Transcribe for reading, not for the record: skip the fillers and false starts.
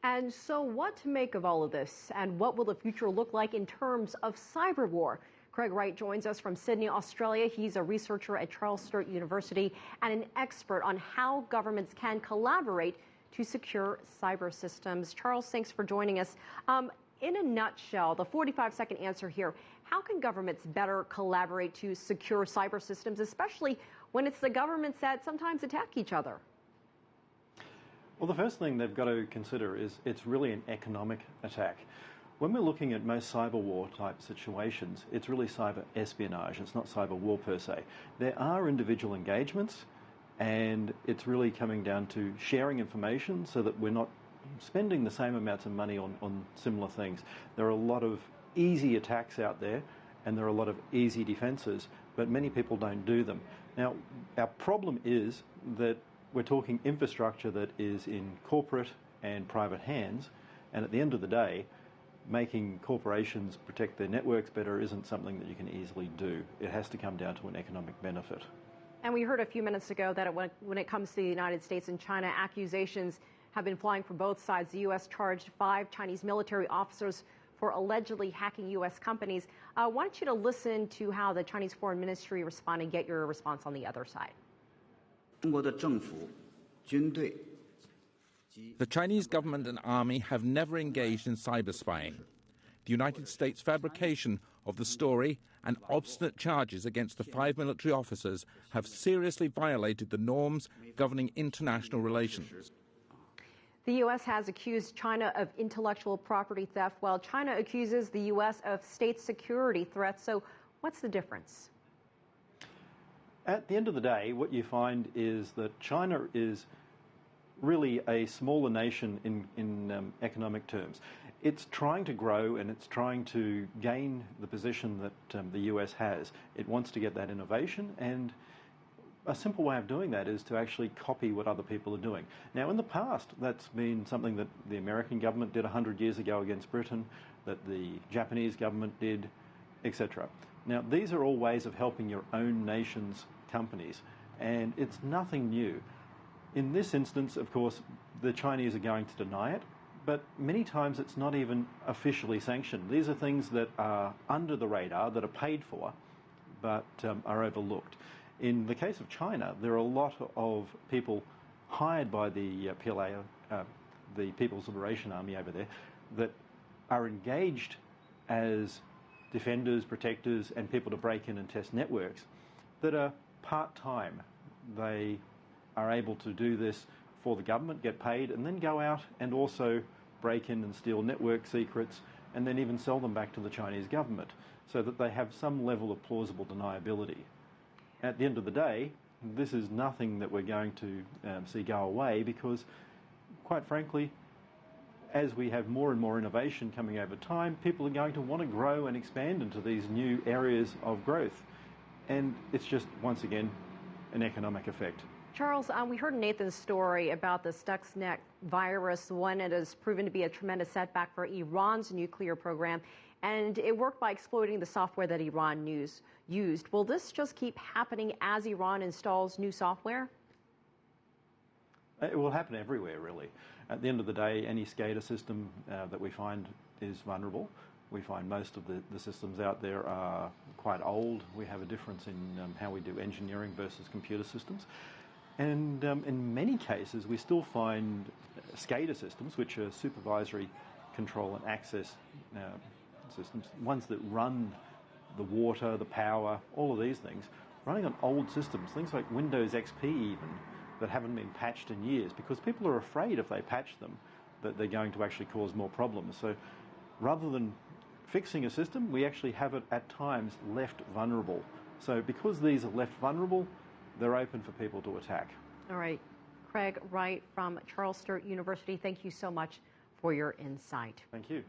And so what to make of all of this, and what will the future look like in terms of cyber war? Craig Wright joins us from Sydney, Australia. He's a researcher at Charles Sturt University and an expert on how governments can collaborate to secure cyber systems. Charles, thanks for joining us. In a nutshell, the 45-second answer here, how can governments better collaborate to secure cyber systems, especially when it's the governments that sometimes attack each other? Well, the first thing they've got to consider is it's really an economic attack. When we're looking at most cyber war type situations, it's really cyber espionage. It's not cyber war per se. There are individual engagements, and it's really coming down to sharing information so that we're not spending the same amounts of money on similar things. There are a lot of easy attacks out there, and there are a lot of easy defenses, but many people don't do them. Now, our problem is that we're talking infrastructure that is in corporate and private hands, and at the end of the day, making corporations protect their networks better isn't something that you can easily do. It has to come down to an economic benefit. And we heard a few minutes ago that when it comes to the United States and China, accusations have been flying from both sides. The U.S. charged 5 Chinese military officers for allegedly hacking U.S. companies. I want you to listen to how the Chinese Foreign Ministry responded and get your response on the other side. The Chinese government and army have never engaged in cyber spying. The United States' fabrication of the story and obstinate charges against the 5 military officers have seriously violated the norms governing international relations. The U.S. has accused China of intellectual property theft, while China accuses the U.S. of state security threats. So what's the difference? At the end of the day, what you find is that China is really a smaller nation in economic terms. It's trying to grow and it's trying to gain the position that the US has. It wants to get that innovation, and a simple way of doing that is to actually copy what other people are doing. Now, in the past, that's been something that the American government did 100 years ago against Britain, that the Japanese government did, etc. Now, these are all ways of helping your own nation's companies, and it's nothing new. In this instance, of course, the Chinese are going to deny it, but many times it's not even officially sanctioned. These are things that are under the radar, that are paid for, but are overlooked. In the case of China, there are a lot of people hired by the PLA, the People's Liberation Army over there, that are engaged as defenders, protectors, and people to break in and test networks that are part-time. They are able to do this for the government, get paid, and then go out and also break in and steal network secrets, and then even sell them back to the Chinese government, so that they have some level of plausible deniability. At the end of the day, this is nothing that we're going to see go away, because, quite frankly, as we have more and more innovation coming over time, people are going to want to grow and expand into these new areas of growth. And it's just, once again, an economic effect. Charles, we heard Nathan's story about the Stuxnet virus, one that has proven to be a tremendous setback for Iran's nuclear program, and it worked by exploiting the software that Iran used. Will this just keep happening as Iran installs new software? It will happen everywhere, really. At the end of the day, any SCADA system that we find is vulnerable. We find most of the systems out there are quite old. We have a difference in how we do engineering versus computer systems. And in many cases, we still find SCADA systems, which are supervisory control and access systems, ones that run the water, the power, all of these things, running on old systems, things like Windows XP even, that haven't been patched in years, because people are afraid if they patch them that they're going to actually cause more problems. So rather than fixing a system, we actually have it at times left vulnerable. So because these are left vulnerable, they're open for people to attack. All right. Craig Wright from Charles Sturt University, thank you so much for your insight. Thank you.